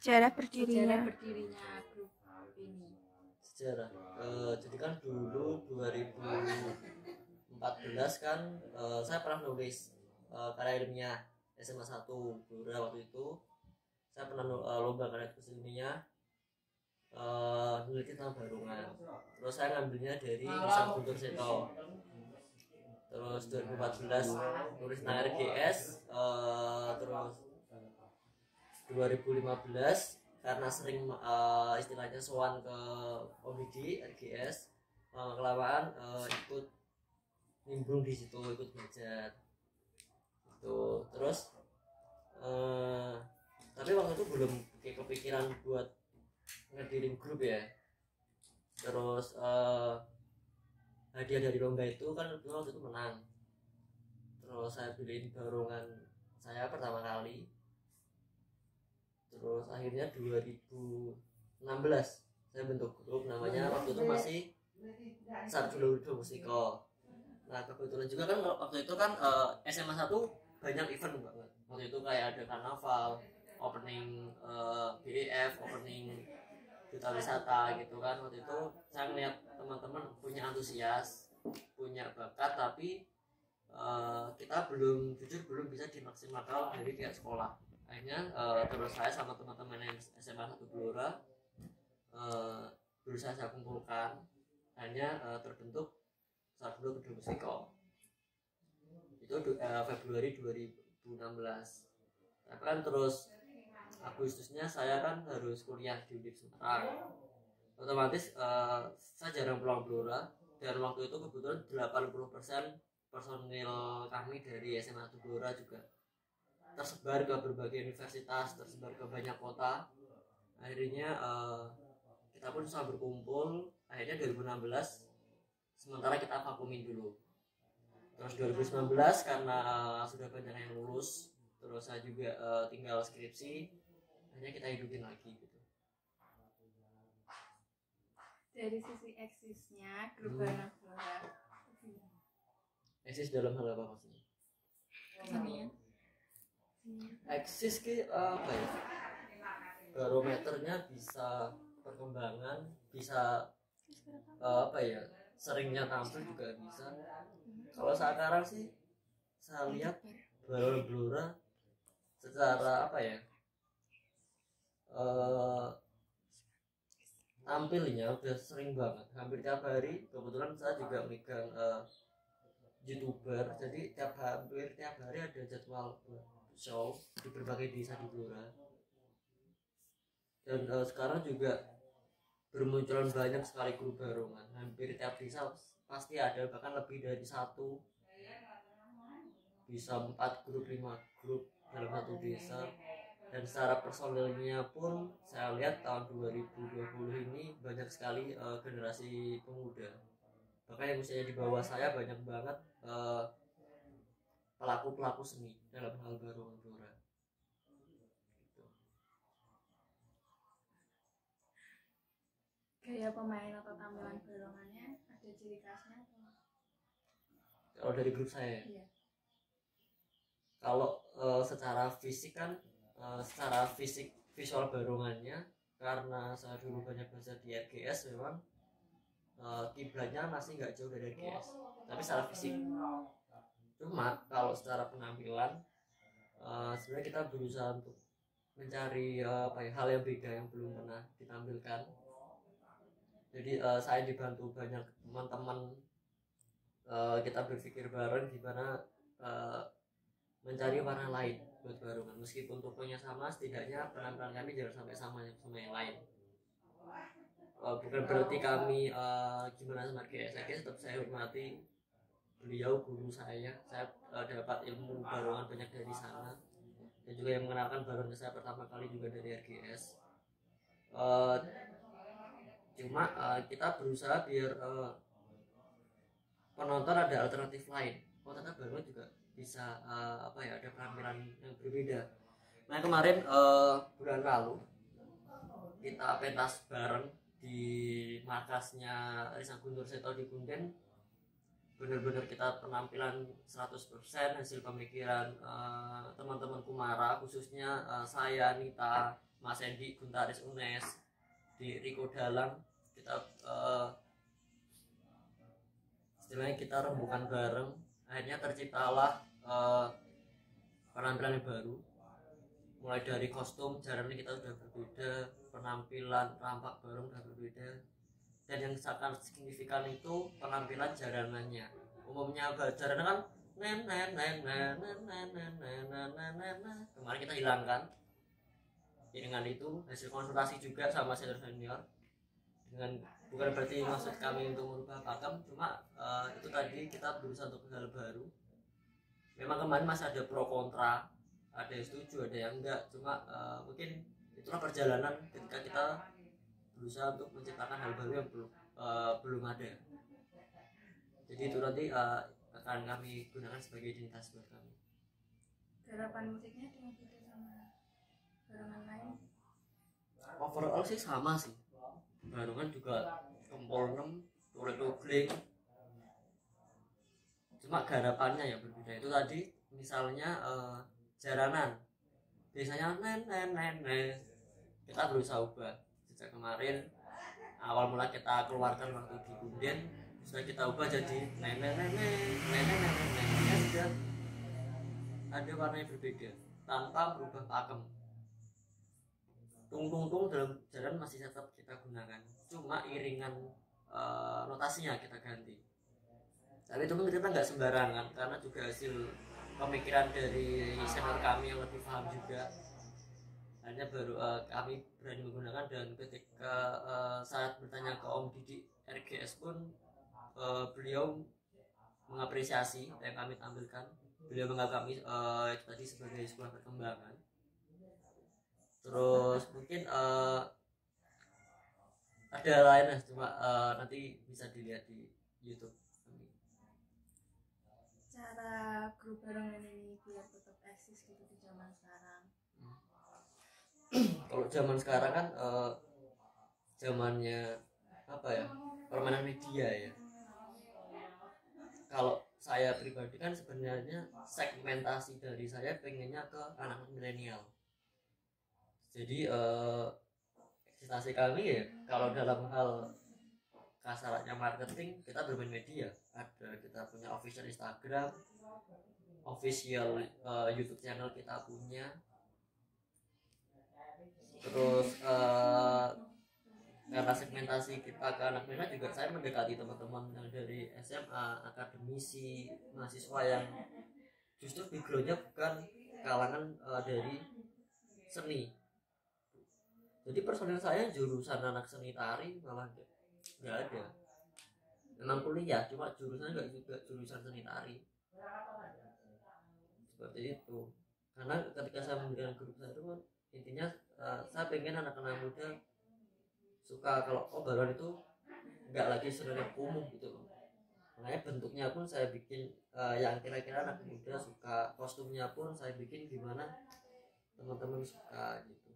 Sejarah berdirinya grup ini. Sejarah, jadi kan dulu 2014 kan saya pernah nulis karya ilmiah SMA 1 Blora. Waktu itu saya pernah lomba karya tulis ilmiah meneliti tentang Barungan. Terus saya ngambilnya dari Desa Guntur Seto. Terus 2014 nulis tentang RGS, terus 2015 karena sering istilahnya sowan ke OBD RGS, kelamaan ikut nimbrung di situ, ikut belajar itu. Terus tapi waktu itu belum kepikiran buat ngedirin grup ya. Terus hadiah dari lomba itu kan waktu itu menang. Terus saya beliin Barungan saya pertama kali. Terus akhirnya 2016 saya bentuk grup, namanya waktu itu masih Sarjuna Musiko. Nah kebetulan juga kan waktu itu kan SMA 1 banyak event banget. Waktu itu kayak ada karnaval, opening BEF, opening duta wisata gitu kan. Waktu itu saya melihat teman-teman punya antusias, punya bakat, tapi kita belum bisa dimaksimalkan dari pihak sekolah. Akhirnya terus saya sama teman-teman yang SMA 1 Blora berusaha saya kumpulkan. Akhirnya terbentuk Sarjuna Kedua Musiko. Itu Februari 2016. Tapi kan terus Agustusnya saya kan harus kuliah di Undip Sumatera. Otomatis saya jarang pulang Blora, dan waktu itu kebetulan 80% personil kami dari SMA 1 Blora juga tersebar ke berbagai universitas, tersebar ke banyak kota. Akhirnya kita pun susah berkumpul. Akhirnya 2016 sementara kita vakumin dulu. Terus 2019 karena sudah banyak yang lulus, terus saya juga tinggal skripsi, akhirnya kita hidupin lagi gitu. dari sisi eksisnya grup Barungan Blora. Eksis dalam hal apa maksudnya? Kesenian. Eksis ke apa ya? Barometernya bisa perkembangan, bisa apa ya? Seringnya tampil juga bisa. Kalau sekarang sih saya lihat Barungan Blora secara apa ya? Tampilnya udah sering banget, hampir tiap hari. Kebetulan saya juga megang YouTuber, jadi hampir tiap hari ada jadwal show di berbagai desa di Blora. Dan sekarang juga bermunculan banyak sekali grup Barungan, hampir tiap desa pasti ada, bahkan lebih dari satu, bisa 4 grup 5 grup dalam satu desa. Dan secara personilnya pun saya lihat tahun 2020 ini banyak sekali generasi pemuda, bahkan yang usianya di bawah saya banyak banget pelaku seni dalam hal Barungan Blora. Gaya pemain atau tampilan Barungannya ada ciri khasnya atau? Kalau dari grup saya, Iya. kalau secara fisik kan, secara fisik visual Barungannya, karena saya dulu banyak belajar di RGS, memang kiblatnya masih nggak jauh dari RGS, tapi secara fisik. Cuma kalau secara penampilan sebenarnya kita berusaha untuk mencari hal yang beda yang belum pernah ditampilkan. Jadi saya dibantu banyak teman-teman, kita berpikir bareng gimana mencari warna lain buat Barungan. Meskipun tokonya sama, setidaknya penampilan kami jangan sampai sama yang lain. Bukan berarti kami gimana sama RGS, tetap saya hormati beliau, guru saya dapat ilmu Barungan banyak dari sana, dan juga yang mengenalkan Barungan saya pertama kali juga dari RGS. Cuma kita berusaha biar penonton ada alternatif lain. Ternyata Barungan juga bisa ada penampilan yang berbeda. Nah kemarin bulan lalu kita pentas bareng di markasnya Desa Guntur Seto di Kunden. benar-benar kita penampilan 100% hasil pemikiran teman-teman Kumara, khususnya saya, Nita, Mas Endi, Guntaris Unes, di Riko Dalang. Kita istilahnya kita rembukan bareng, akhirnya terciptalah penampilan yang baru. Mulai dari kostum, jalannya kita sudah berbeda, penampilan rampak bareng sudah berbeda, dan yang sangat signifikan itu penampilan jaranannya. Umumnya jaranan kan kemarin kita hilangkan. Dengan itu hasil konsultasi juga sama senior, dengan bukan berarti maksud kami untuk merubah pakem, cuma itu tadi kita berusaha untuk hal baru. Memang kemarin masih ada pro kontra, ada yang setuju, ada yang enggak, cuma mungkin itulah perjalanan ketika kita berusaha untuk menciptakan hal baru yang belum ada. Jadi itu nanti akan kami gunakan sebagai identitas buat kami. Garapan musiknya ada yang beda sama barengan lain? Overall sih sama sih, barengan juga kempol 6, tulik-tulik, cuma garapannya yang berbeda. Itu tadi misalnya jaranan biasanya kita berusaha ubah sejak kemarin. Awal mula kita keluarkan waktu di Bunden, sudah kita ubah jadi sudah ada warna yang berbeda tanpa merubah pakem. Tung dalam jalan masih tetap kita gunakan, cuma iringan notasinya kita ganti. Tapi itu pun kita nggak sembarangan, karena juga hasil pemikiran dari senior kami yang lebih paham juga. Hanya baru kami berani menggunakan, dan ketika saat bertanya ke Om Didi RGS pun beliau mengapresiasi yang kami tampilkan. Beliau menganggap kami itu tadi sebagai sebuah perkembangan. Terus mungkin ada lainnya, cuma nanti bisa dilihat di YouTube. Cara grup barengan ini biar tetap eksis gitu di zaman sekarang. Kalau zaman sekarang kan zamannya apa ya, permainan media ya. Kalau saya pribadi kan sebenarnya segmentasi dari saya pengennya ke anak milenial. Jadi eksistensi kami ya, kalau dalam hal kasarnya marketing, kita bermain media. Ada, kita punya official Instagram, official YouTube channel kita punya. Terus karena segmentasi kita ke anak milenial juga, saya mendekati teman-teman yang dari SMA, akademisi, mahasiswa yang justru backgroundnya bukan kalangan dari seni. Jadi personil saya jurusan anak seni tari malah nggak ada. Memang kuliah, cuma jurusannya nggak juga jurusan seni tari. Seperti itu. Karena ketika saya mendirikan grup saya itu, intinya saya pengen anak-anak muda suka kalau baruan itu nggak lagi sebenarnya kumuh gitu loh. Makanya bentuknya pun saya bikin yang kira-kira anak muda suka, kostumnya pun saya bikin gimana teman-teman suka gitu.